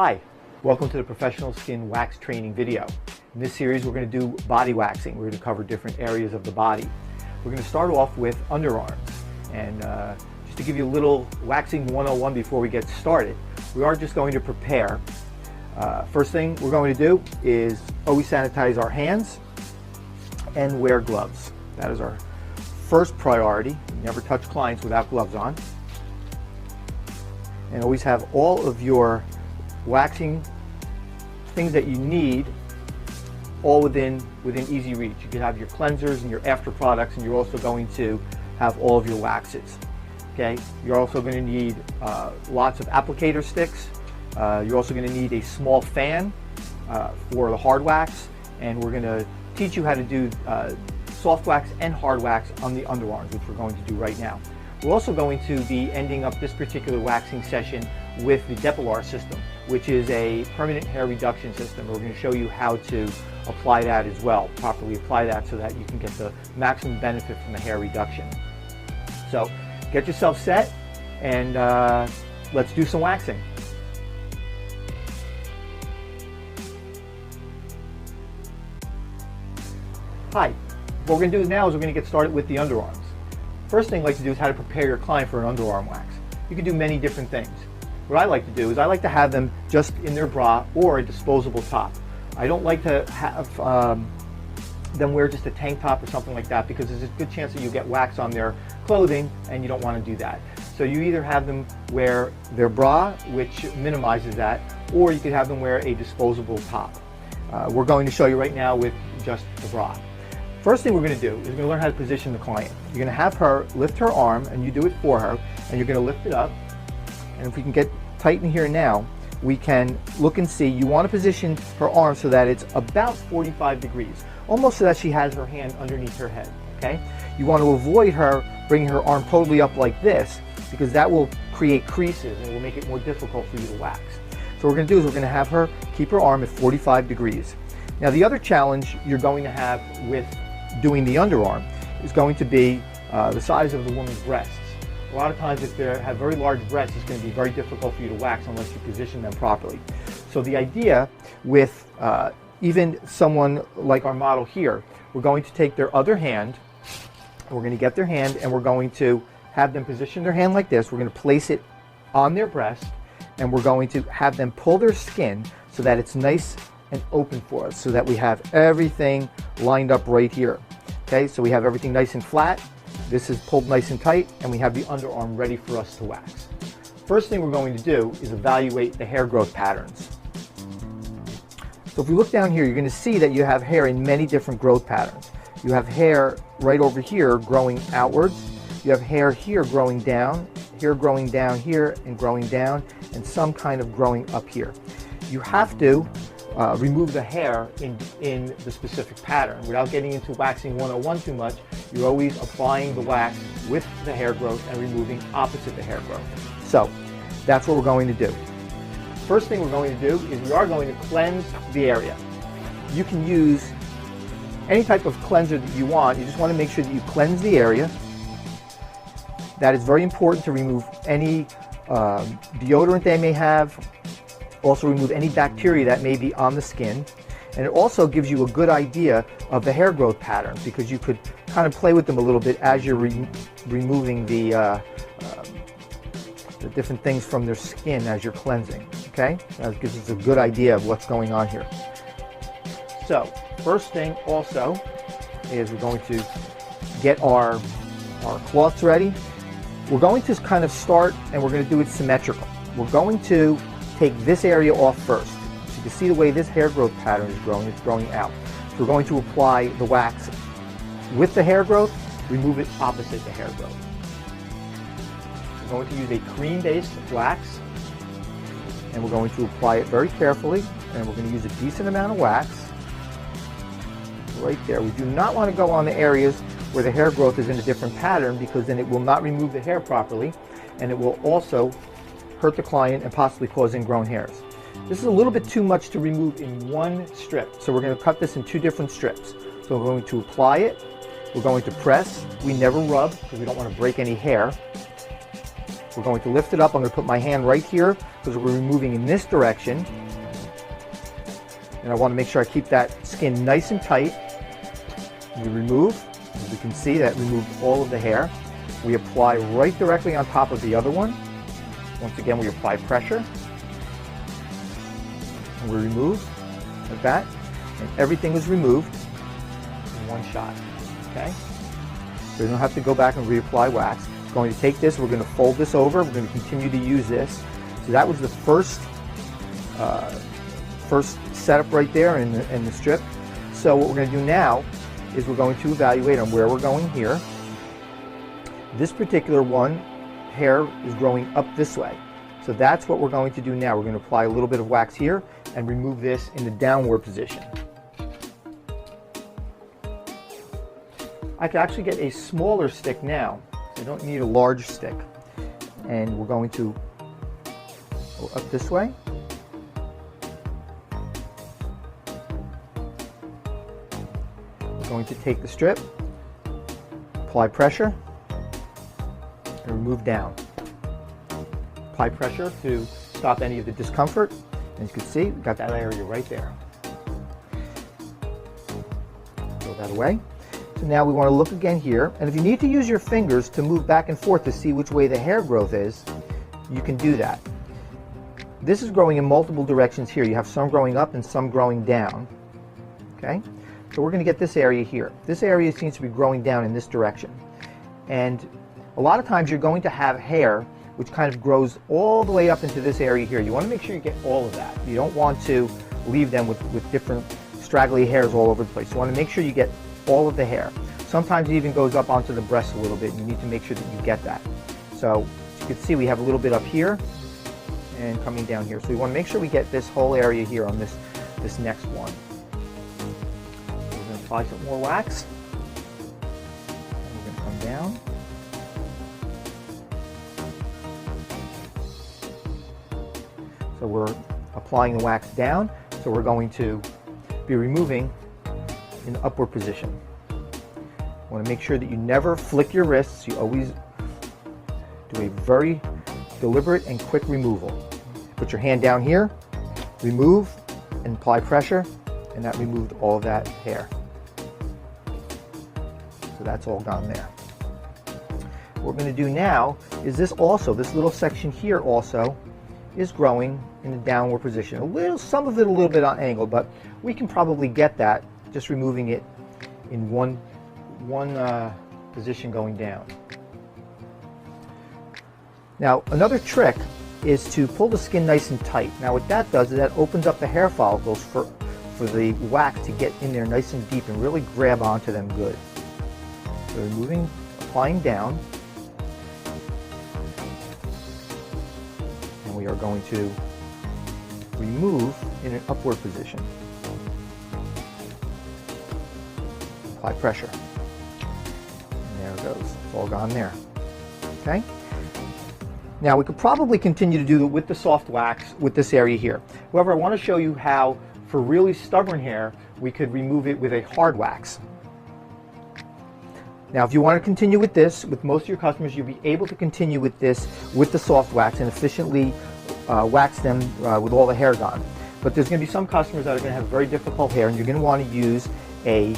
Hi, welcome to the Professional Skin Wax Training video. In this series we're going to do body waxing. We're going to cover different areas of the body. We're going to start off with underarms. And just to give you a little waxing 101 before we get started, we are just going to prepare. First thing we're going to do is always sanitize our hands and wear gloves. That is our first priority. Never touch clients without gloves on. And always have all of your waxing things that you need all within easy reach. You can have your cleansers and your after products, and you're also going to have all of your waxes. Okay, you're also going to need lots of applicator sticks. You're also going to need a small fan for the hard wax, and we're going to teach you how to do soft wax and hard wax on the underarms, which we're going to do right now. We're also going to be ending up this particular waxing session with the depilar system, which is a permanent hair reduction system. We're going to show you how to apply that as well, properly apply that so that you can get the maximum benefit from the hair reduction. So get yourself set and let's do some waxing. Hi, what we're going to do now is we're going to get started with the underarms. First thing I'd like to do is how to prepare your client for an underarm wax. You can do many different things. What I like to do is I like to have them just in their bra or a disposable top. I don't like to have them wear just a tank top or something like that, because there's a good chance that you get wax on their clothing and you don't want to do that. So you either have them wear their bra, which minimizes that, or you could have them wear a disposable top. We're going to show you right now with just the bra. First thing we're going to do is we're going to learn how to position the client. You're going to have her lift her arm, and you do it for her, and you're going to lift it up. And if we can get tight in here now, we can look and see. You want to position her arm so that it's about 45 degrees, almost so that she has her hand underneath her head. Okay? You want to avoid her bringing her arm totally up like this, because that will create creases and it will make it more difficult for you to wax. So what we're going to do is we're going to have her keep her arm at 45 degrees. Now the other challenge you're going to have with doing the underarm is going to be the size of the woman's breasts. A lot of times if they have very large breasts, it's going to be very difficult for you to wax unless you position them properly. So the idea with even someone like our model here, we're going to take their other hand, we're going to get their hand, and we're going to have them position their hand like this. We're going to place it on their breast, and we're going to have them pull their skin so that it's nice and open for us, so that we have everything lined up right here. Okay, so we have everything nice and flat. This is pulled nice and tight, and we have the underarm ready for us to wax. First thing we're going to do is evaluate the hair growth patterns. So if we look down here, you're going to see that you have hair in many different growth patterns. You have hair right over here growing outwards. You have hair here growing down here, and growing down, and some kind of growing up here. You have to remove the hair in the specific pattern. Without getting into waxing 101 too much, you're always applying the wax with the hair growth and removing opposite the hair growth. So that's what we're going to do. First thing we're going to do is we are going to cleanse the area. You can use any type of cleanser that you want. You just want to make sure that you cleanse the area. That is very important to remove any deodorant they may have. Also remove any bacteria that may be on the skin. And it also gives you a good idea of the hair growth pattern, because you could kind of play with them a little bit as you're removing the different things from their skin as you're cleansing. Okay? That gives us a good idea of what's going on here. So, first thing also is we're going to get our cloths ready. We're going to kind of start, and we're going to do it symmetrical. We're going to take this area off first. So you can see the way this hair growth pattern is growing, it's growing out. So we're going to apply the wax with the hair growth, remove it opposite the hair growth. We're going to use a cream-based wax, and we're going to apply it very carefully, and we're going to use a decent amount of wax right there. We do not want to go on the areas where the hair growth is in a different pattern, because then it will not remove the hair properly, and it will also hurt the client and possibly cause ingrown hairs. This is a little bit too much to remove in one strip, so we're going to cut this in two different strips. So we're going to apply it, we're going to press. We never rub because we don't want to break any hair. We're going to lift it up. I'm going to put my hand right here because we're removing in this direction. And I want to make sure I keep that skin nice and tight. We remove, as you can see, that removed all of the hair. We apply right directly on top of the other one. Once again, we apply pressure. And we remove like that. And everything is removed in one shot. Okay? So you don't have to go back and reapply wax. We're going to take this, we're going to fold this over, we're going to continue to use this. So that was the first setup right there in the strip. So what we're going to do now is we're going to evaluate on where we're going here. This particular one, hair is growing up this way. So that's what we're going to do now. We're going to apply a little bit of wax here and remove this in the downward position. I could actually get a smaller stick now. So I don't need a large stick. And we're going to go up this way. We're going to take the strip, apply pressure, and remove down. Apply pressure to stop any of the discomfort. And you can see, we've got that area right there. Throw that away. So now we want to look again here, and if you need to use your fingers to move back and forth to see which way the hair growth is, you can do that. This is growing in multiple directions here. You have some growing up and some growing down. Okay? So we're going to get this area here. This area seems to be growing down in this direction. And a lot of times you're going to have hair which kind of grows all the way up into this area here. You want to make sure you get all of that. You don't want to leave them with different straggly hairs all over the place. You want to make sure you get all of the hair. Sometimes it even goes up onto the breast a little bit, and you need to make sure that you get that. So as you can see, we have a little bit up here and coming down here. So we want to make sure we get this whole area here on this next one. We're going to apply some more wax. And we're going to come down. So we're applying the wax down. So we're going to be removing in the upward position. You want to make sure that you never flick your wrists. You always do a very deliberate and quick removal. Put your hand down here, remove, and apply pressure, and that removed all of that hair. So that's all gone there. What we're going to do now is this little section here also is growing in the downward position. Some of it a little bit on angle, but we can probably get that just removing it in one position going down. Now another trick is to pull the skin nice and tight. Now what that does is that opens up the hair follicles for the wax to get in there nice and deep and really grab onto them good. So removing, applying down, and we are going to remove in an upward position. Apply pressure. And there it goes. It's all gone there. Okay? Now we could probably continue to do it with the soft wax with this area here. However, I want to show you how for really stubborn hair we could remove it with a hard wax. Now if you want to continue with this, with most of your customers, you'll be able to continue with this with the soft wax and efficiently wax them with all the hair gone. But there's going to be some customers that are going to have very difficult hair and you're going to want to use a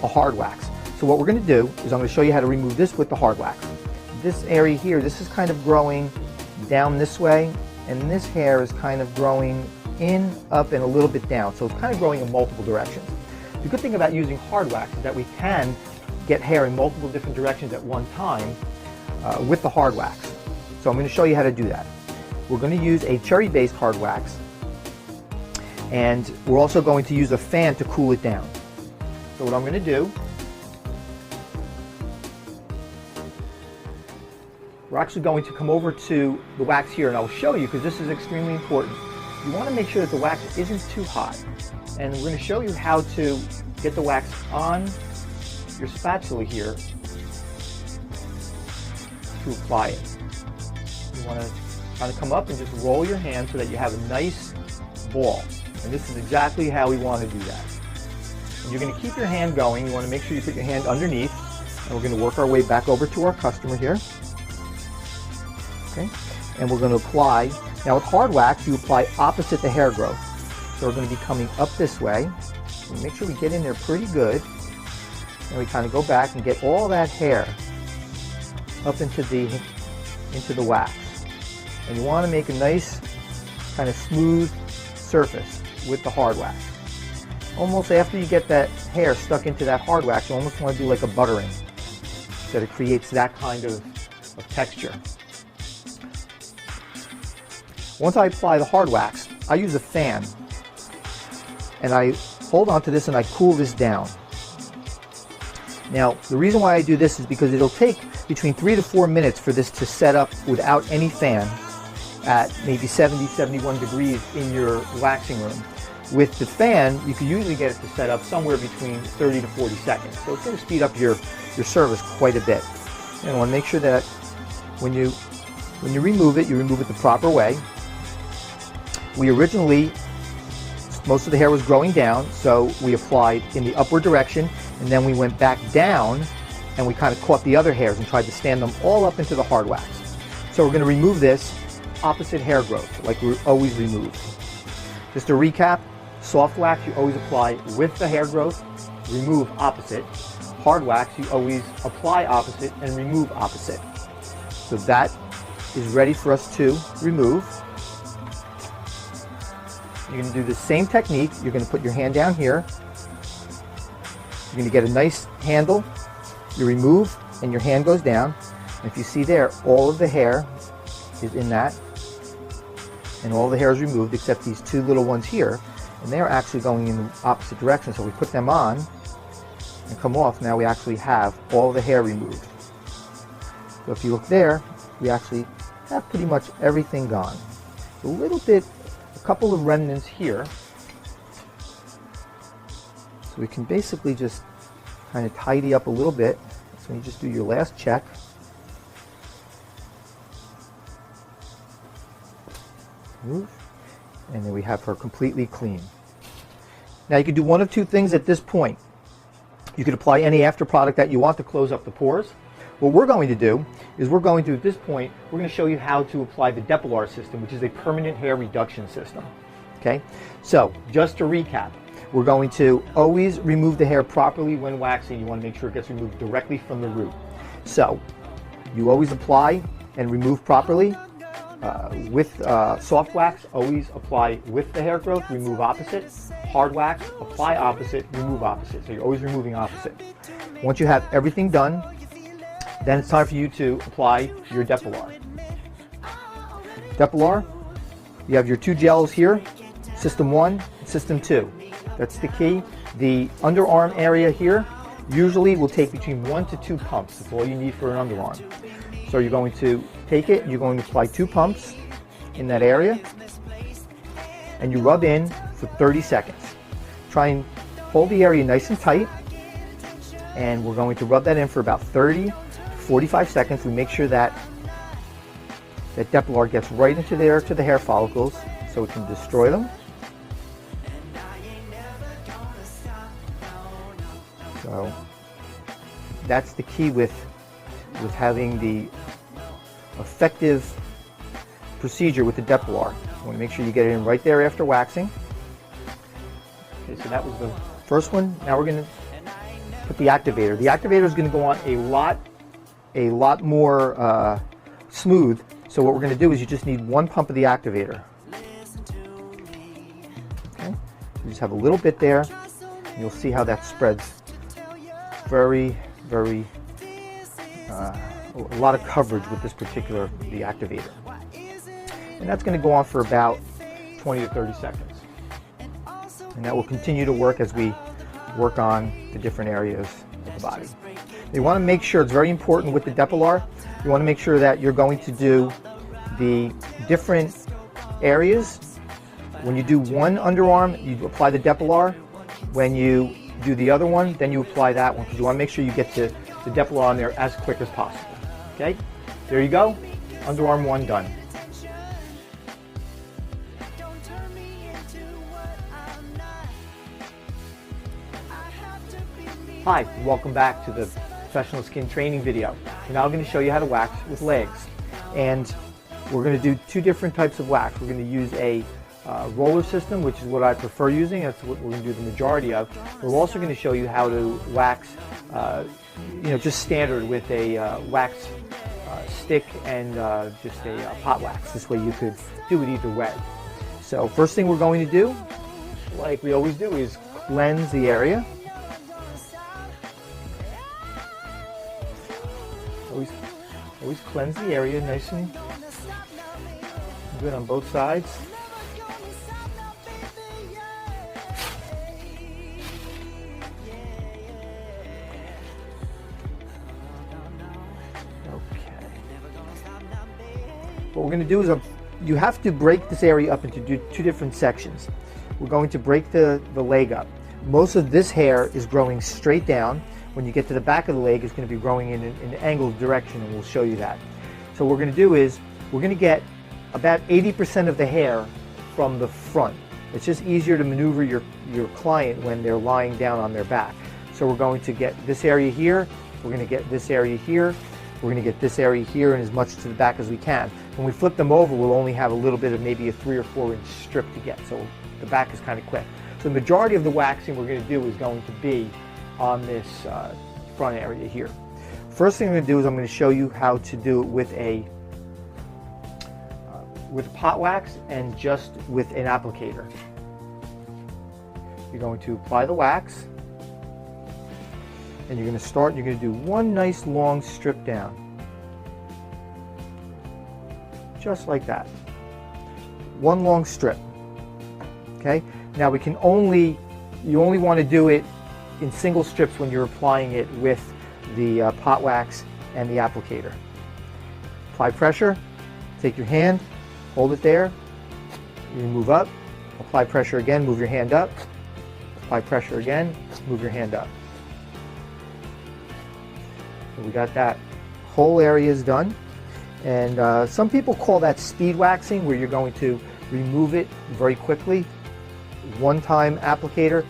hard wax. So what we're going to do is I'm going to show you how to remove this with the hard wax. This area here, this is kind of growing down this way, and this hair is kind of growing in, up, and a little bit down. So it's kind of growing in multiple directions. The good thing about using hard wax is that we can get hair in multiple different directions at one time with the hard wax. So I'm going to show you how to do that. We're going to use a cherry-based hard wax, and we're also going to use a fan to cool it down. So what I'm going to do, we're actually going to come over to the wax here, and I'll show you because this is extremely important. You want to make sure that the wax isn't too hot, and we're going to show you how to get the wax on your spatula here to apply it. You want to kind of come up and just roll your hand so that you have a nice ball, and this is exactly how we want to do that. And you're going to keep your hand going. You want to make sure you put your hand underneath, and we're going to work our way back over to our customer here. Okay? And we're going to apply, now with hard wax, you apply opposite the hair growth. So we're going to be coming up this way. And make sure we get in there pretty good. And we kind of go back and get all that hair up into the wax. And you want to make a nice kind of smooth surface with the hard wax. Almost after you get that hair stuck into that hard wax, you almost want to do like a buttering, so that it creates that kind of texture. Once I apply the hard wax, I use a fan, and I hold on to this and I cool this down. Now, the reason why I do this is because it'll take between 3 to 4 minutes for this to set up without any fan at maybe 70, 71 degrees in your waxing room. With the fan, you can usually get it to set up somewhere between 30 to 40 seconds. So it's going to speed up your service quite a bit. And I want to make sure that when you remove it, you remove it the proper way. We originally, most of the hair was growing down, so we applied in the upward direction, and then we went back down and we kind of caught the other hairs and tried to stand them all up into the hard wax. So we're going to remove this opposite hair growth, like we always remove. Just to recap, soft wax you always apply with the hair growth, remove opposite. Hard wax you always apply opposite and remove opposite. So that is ready for us to remove. You're going to do the same technique. You're going to put your hand down here. You're going to get a nice handle. You remove and your hand goes down. And if you see there, all of the hair is in that. And all the hair is removed except these two little ones here. And they're actually going in the opposite direction. So we put them on and come off. Now we actually have all the hair removed. So if you look there, we actually have pretty much everything gone. A little bit, a couple of remnants here. So we can basically just kind of tidy up a little bit. So you just do your last check. Move. And then we have her completely clean. Now you can do one of two things at this point. You could apply any after product that you want to close up the pores. What we're going to do is we're going to, at this point, we're going to show you how to apply the Depilar system, which is a permanent hair reduction system. Okay? So, just to recap, we're going to always remove the hair properly when waxing. You want to make sure it gets removed directly from the root. So, you always apply and remove properly. With soft wax, always apply with the hair growth, remove opposite. Hard wax, apply opposite, remove opposite. So you're always removing opposite. Once you have everything done, then it's time for you to apply your Depilar. Depilar, you have your two gels here, System 1 and System 2. That's the key. The underarm area here usually will take between 1 to 2 pumps. That's all you need for an underarm. So you're going to take it, you're going to apply 2 pumps in that area, and you rub in for 30 seconds. Try and hold the area nice and tight, and we're going to rub that in for about 30 to 45 seconds. We make sure that Depilar gets right into there to the hair follicles so it can destroy them. So that's the key with having the effective procedure with the Depilar. You want to make sure you get it in right there after waxing. Okay, so that was the first one. Now we're going to put the activator. The activator is going to go on a lot more smooth. So what we're going to do is you just need 1 pump of the activator. Okay, you just have a little bit there. And you'll see how that spreads very, very a lot of coverage with this particular the activator. And that's going to go on for about 20 to 30 seconds. And that will continue to work as we work on the different areas of the body. You want to make sure, it's very important with the Depilar, you want to make sure that you're going to do the different areas. When you do one underarm, you apply the Depilar. When you do the other one, then you apply that one, because you want to make sure you get the Depilar on there as quick as possible. Okay, there you go. Underarm 1 done. Hi, welcome back to the professional skin training video. We're now going to show you how to wax with legs. And We're going to do two different types of wax. We're going to use a roller system, which is what I prefer using. That's what we're going to do the majority of. We're also going to show you how to wax, just standard with a wax stick and just a pot wax. This way you could do it either way. So first thing we're going to do, like we always do, is cleanse the area. Always cleanse the area nice and good on both sides. What we're going to do is you have to break this area up into two different sections. We're going to break the leg up. Most of this hair is growing straight down. When you get to the back of the leg, it's going to be growing in an angled direction, and we'll show you that. So what we're going to do is we're going to get about 80% of the hair from the front. It's just easier to maneuver your client when they're lying down on their back. So we're going to get this area here, we're going to get this area here, we're going to get this area here and as much to the back as we can. When we flip them over, we'll only have a little bit of maybe a 3 or 4 inch strip to get, so the back is kind of quick. So the majority of the waxing we're going to do is going to be on this front area here. First thing I'm going to do is I'm going to show you how to do it with pot wax and just with an applicator. You're going to apply the wax, and you're going to do one nice long strip down. Just like that. One long strip. Okay? Now you only want to do it in single strips when you're applying it with the pot wax and the applicator. Apply pressure, take your hand, hold it there, you move up, apply pressure again, move your hand up, apply pressure again, move your hand up. So we got that whole area is done. And some people call that speed waxing, where you're going to remove it very quickly. One time applicator,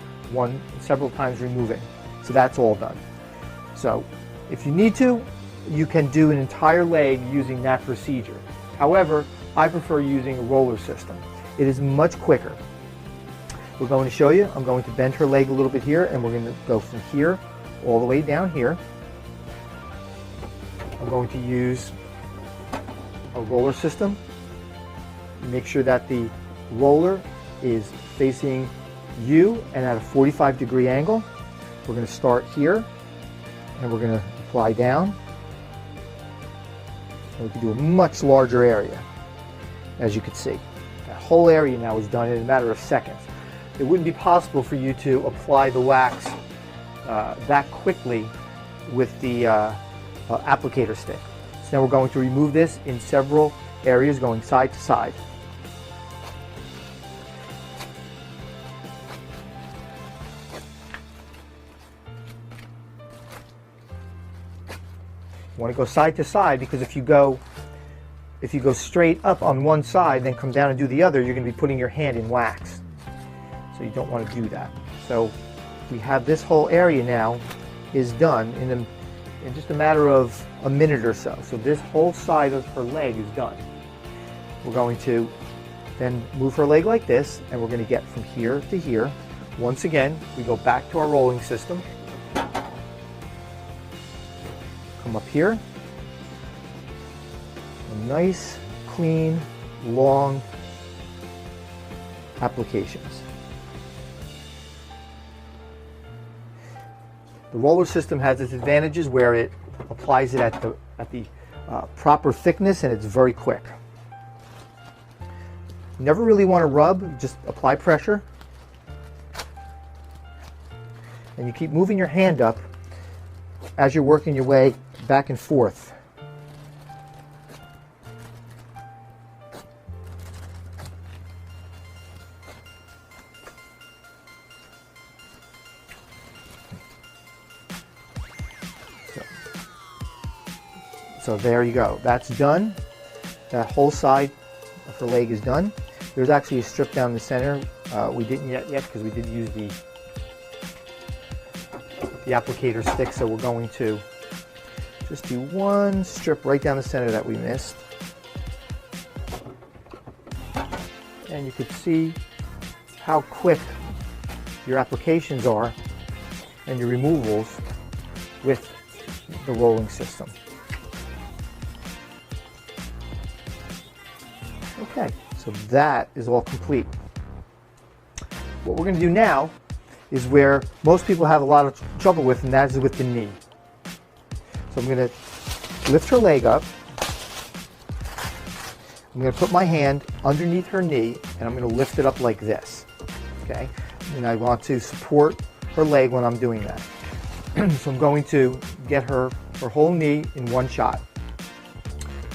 several times removing. So that's all done. So if you need to, you can do an entire leg using that procedure. However, I prefer using a roller system. It is much quicker. We're going to show you. I'm going to bend her leg a little bit here, and we're going to go from here all the way down here. I'm going to use a roller system. Make sure that the roller is facing you and at a 45-degree angle. We're going to start here, and we're going to apply down. And we can do a much larger area, as you can see. That whole area now is done in a matter of seconds. It wouldn't be possible for you to apply the wax that quickly with the applicator stick. So now we're going to remove this in several areas, going side to side. You want to go side to side, because if you go straight up on one side, then come down and do the other, you're going to be putting your hand in wax. So you don't want to do that. So we have this whole area now is done in just a matter of a minute or so. So this whole side of her leg is done. We're going to then move her leg like this, and we're going to get from here to here. Once again, we go back to our rolling system. Come up here. Nice, clean, long applications. The roller system has its advantages where it applies it at the proper thickness, and it's very quick. You never really want to rub, just apply pressure. And you keep moving your hand up as you're working your way back and forth. So there you go. That's done. That whole side of her leg is done. There's actually a strip down the center. We didn't yet because we didn't use the applicator stick, so we're going to just do one strip right down the center that we missed. and you could see how quick your applications are and your removals with the rolling system. Okay, so that is all complete. What we're going to do now is where most people have a lot of trouble with, and that is with the knee. So I'm going to lift her leg up. I'm going to put my hand underneath her knee, and I'm going to lift it up like this. Okay, and I want to support her leg when I'm doing that. So I'm going to get her whole knee in one shot.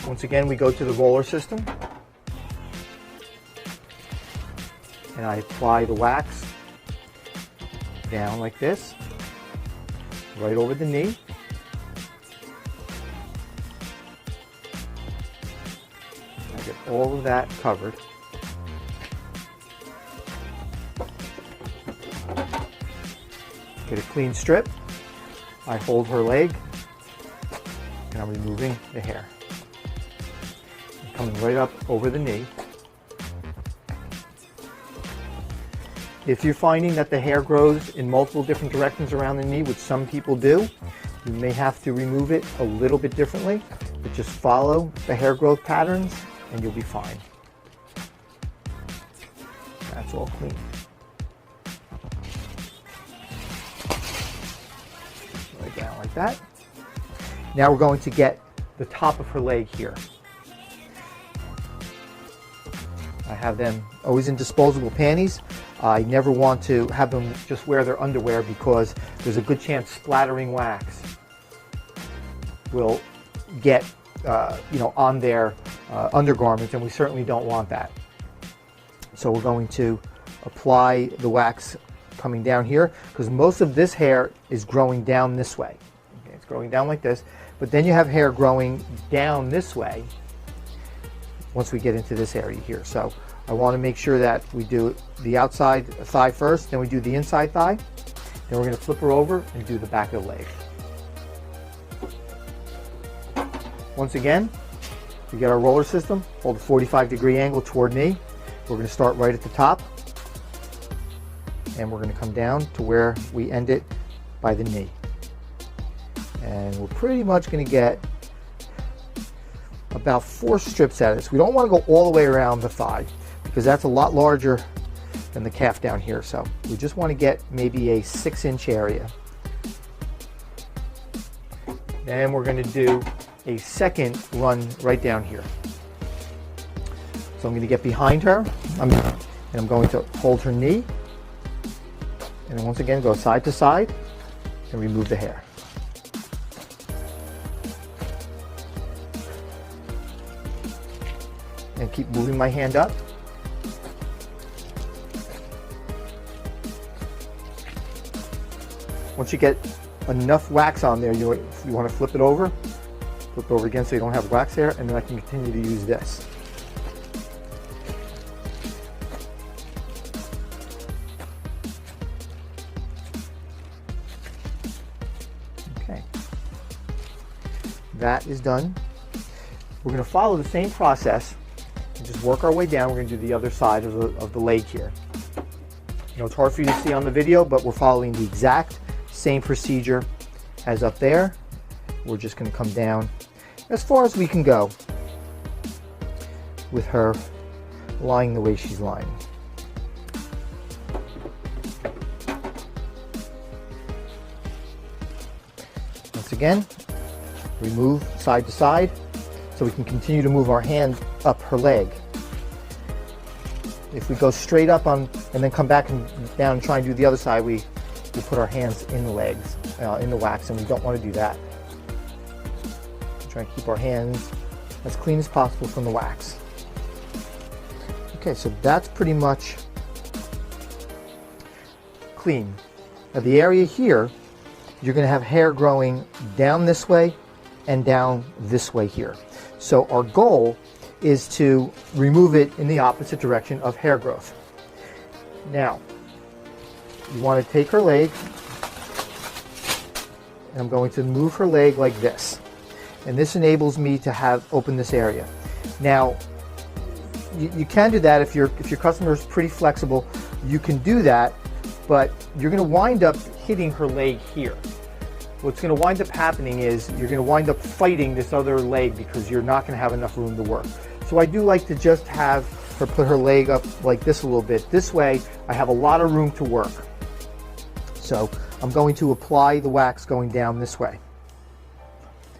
Once again, we go to the roller system, and I apply the wax down like this, right over the knee. I get all of that covered. Get a clean strip. I hold her leg, and I'm removing the hair. I'm coming right up over the knee. If you're finding that the hair grows in multiple different directions around the knee, which some people do, you may have to remove it a little bit differently, but just follow the hair growth patterns and you'll be fine. That's all clean. Right down like that. Now we're going to get the top of her leg here. I have them always in disposable panties. I never want to have them just wear their underwear because there's a good chance splattering wax will get on their undergarments, and we certainly don't want that. So we're going to apply the wax coming down here because most of this hair is growing down this way. Okay, it's growing down like this, but then you have hair growing down this way once we get into this area here. So I want to make sure that we do the outside thigh first, then we do the inside thigh, then we're going to flip her over and do the back of the leg. Once again, we get our roller system, hold a 45-degree angle toward me. We're going to start right at the top, and we're going to come down to where we end it by the knee. And we're pretty much going to get about 4 strips out of this. We don't want to go all the way around the thigh because that's a lot larger than the calf down here. So we just want to get maybe a 6-inch area. Then we're going to do a second run right down here. So I'm going to get behind her, and I'm going to hold her knee, and then once again go side to side and remove the hair. And keep moving my hand up. Once you get enough wax on there, you want to flip it over again so you don't have wax there, and then I can continue to use this. Okay, that is done. We're going to follow the same process and just work our way down. We're going to do the other side of the leg here. You know, it's hard for you to see on the video, but we're following the exact same procedure as up there. We're just going to come down as far as we can go with her lying the way she's lying. Once again, we move side to side so we can continue to move our hand up her leg. If we go straight up and then come back and down and try and do the other side, we put our hands in the legs, in the wax, and we don't want to do that. Try and keep our hands as clean as possible from the wax. Okay, so that's pretty much clean. Now the area here, you're going to have hair growing down this way and down this way here. So our goal is to remove it in the opposite direction of hair growth. Now, you want to take her leg, and I'm going to move her leg like this. And this enables me to open this area. Now, you can do that if your customer is pretty flexible. You can do that, but you're going to wind up hitting her leg here. What's going to wind up happening is you're going to wind up fighting this other leg because you're not going to have enough room to work. So I do like to just have her put her leg up like this a little bit. This way I have a lot of room to work. So I'm going to apply the wax going down this way.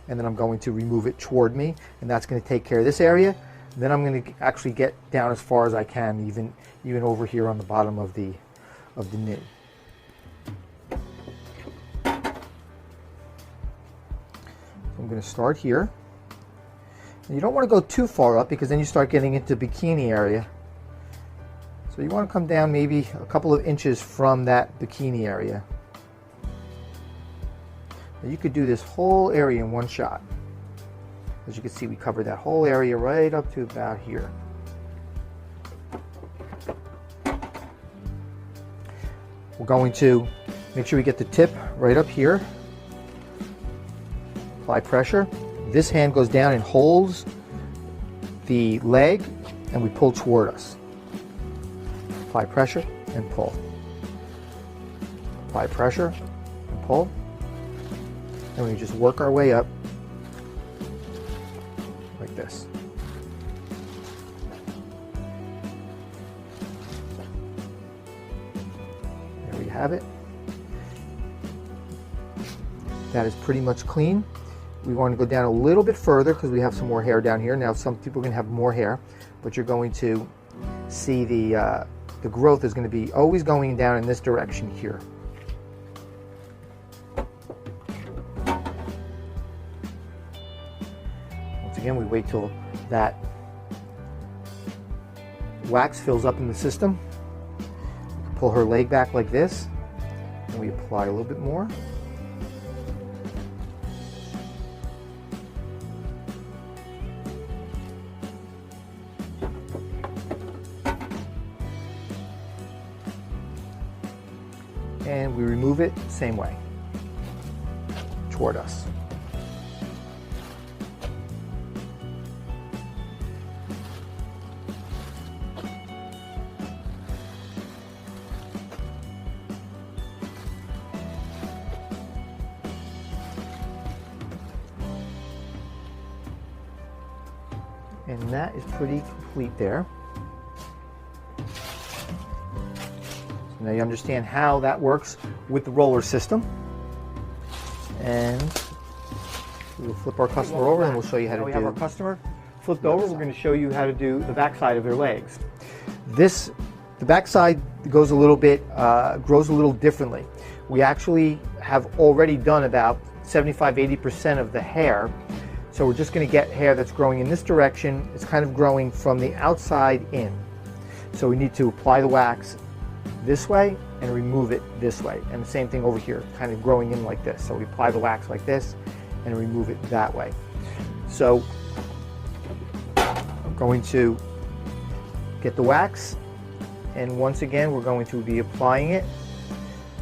And then I'm going to remove it toward me, and that's going to take care of this area. And then I'm going to actually get down as far as I can, even over here on the bottom of the knee. I'm going to start here. And you don't want to go too far up because then you start getting into bikini area. So you want to come down maybe a couple of inches from that bikini area. Now you could do this whole area in one shot. As you can see, we covered that whole area right up to about here. We're going to make sure we get the tip right up here. Apply pressure. This hand goes down and holds the leg, and we pull toward us. Apply pressure and pull. Apply pressure and pull. And we just work our way up like this. There we have it. That is pretty much clean. We want to go down a little bit further because we have some more hair down here. Now some people are going to have more hair, but you're going to see the growth is going to be always going down in this direction here. Once again, we wait till that wax fills up in the system. We can pull her leg back like this, and we apply a little bit more. And we remove it same way toward us. And that is pretty complete there. Now you understand how that works with the roller system. And we'll flip our customer over and we'll show you how to do. We have our customer flipped over. We're going to show you how to do the back side of their legs. The back side goes a little bit, grows a little differently. We actually have already done about 75–80% of the hair. So we're just going to get hair that's growing in this direction. It's kind of growing from the outside in. So we need to apply the wax this way and remove it this way, and the same thing over here, kind of growing in like this. So we apply the wax like this and remove it that way. So I'm going to get the wax, and once again we're going to be applying it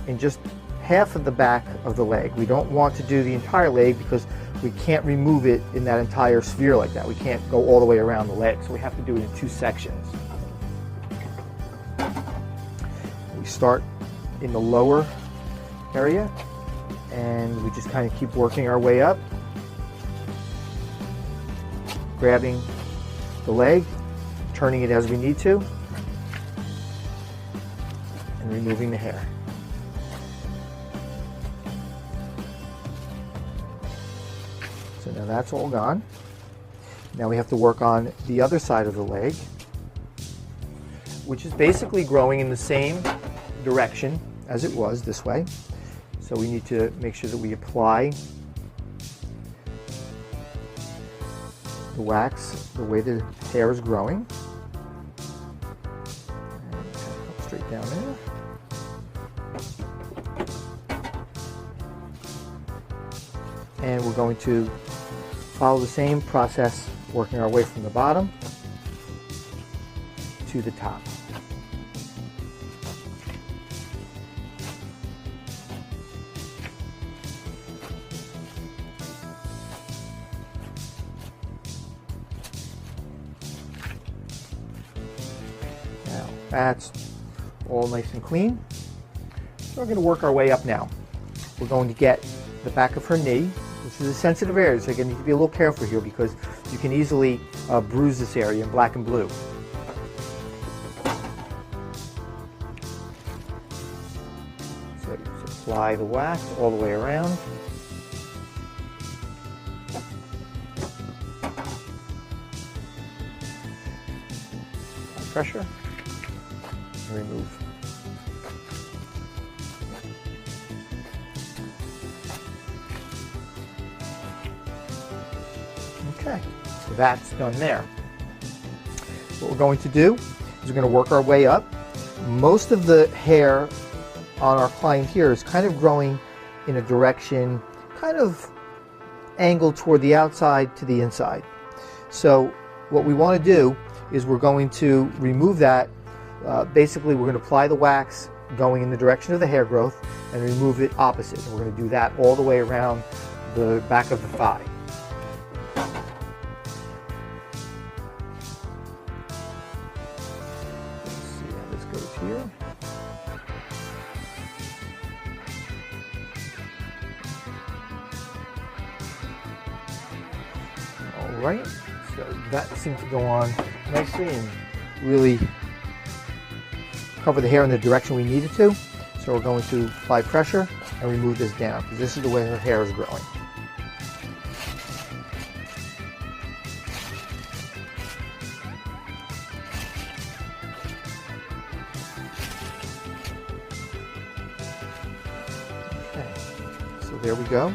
in just half of the back of the leg. We don't want to do the entire leg because we can't remove it in that entire sphere like that. We can't go all the way around the leg, so we have to do it in two sections. Start in the lower area and we just kind of keep working our way up, grabbing the leg, turning it as we need to, and removing the hair. So now that's all gone. Now we have to work on the other side of the leg, which is basically growing in the same direction as it was this way. So we need to make sure that we apply the wax the way the hair is growing. And straight down there. And we're going to follow the same process, working our way from the bottom to the top. That's all nice and clean. So we're going to work our way up now. We're going to get the back of her knee. This is a sensitive area, so you need to be a little careful here because you can easily bruise this area in black and blue. So just apply the wax all the way around. Pressure and remove. Okay, so that's done there. What we're going to do is we're going to work our way up. Most of the hair on our client here is kind of growing in a direction kind of angled toward the outside to the inside. So what we want to do is we're going to remove that. Basically, we're going to apply the wax going in the direction of the hair growth and remove it opposite. And we're going to do that all the way around the back of the thigh. Let's see how this goes here. All right. So that seems to go on nicely and really cover the hair in the direction we need it to. So we're going to apply pressure and remove this down because this is the way her hair is growing. Okay, so there we go.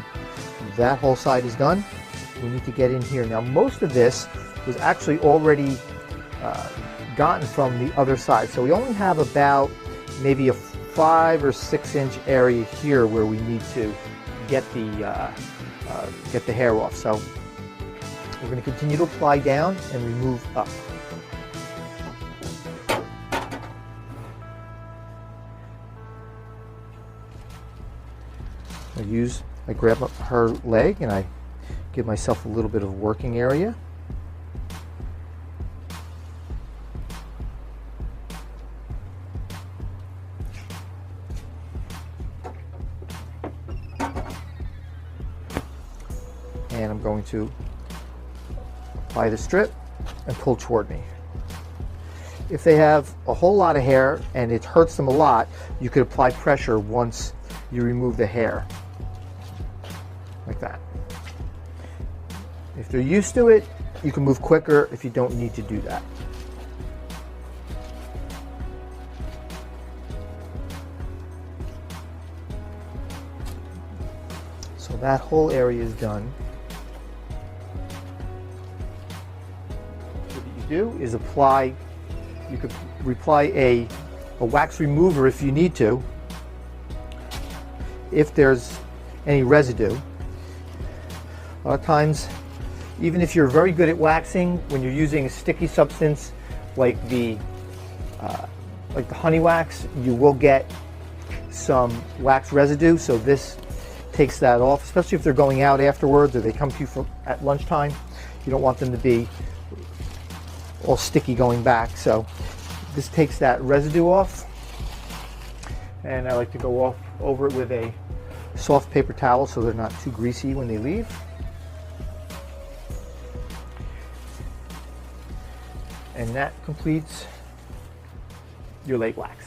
That whole side is done. We need to get in here. Now most of this was actually already gotten from the other side. So we only have about maybe a 5 or 6 inch area here where we need to get the hair off. So we're going to continue to apply down and remove up. I grab up her leg and I give myself a little bit of working area. And I'm going to apply the strip and pull toward me. If they have a whole lot of hair and it hurts them a lot, you could apply pressure once you remove the hair, like that. If they're used to it, you can move quicker if you don't need to do that. So that whole area is done. Do is apply, you could apply a wax remover if you need to, if there's any residue. A lot of times, even if you're very good at waxing, when you're using a sticky substance like the honey wax, you will get some wax residue, so this takes that off, especially if they're going out afterwards or they come to you at lunchtime. You don't want them to be all sticky going back, so this takes that residue off, and I like to go over it with a soft paper towel so they're not too greasy when they leave. And that completes your leg wax.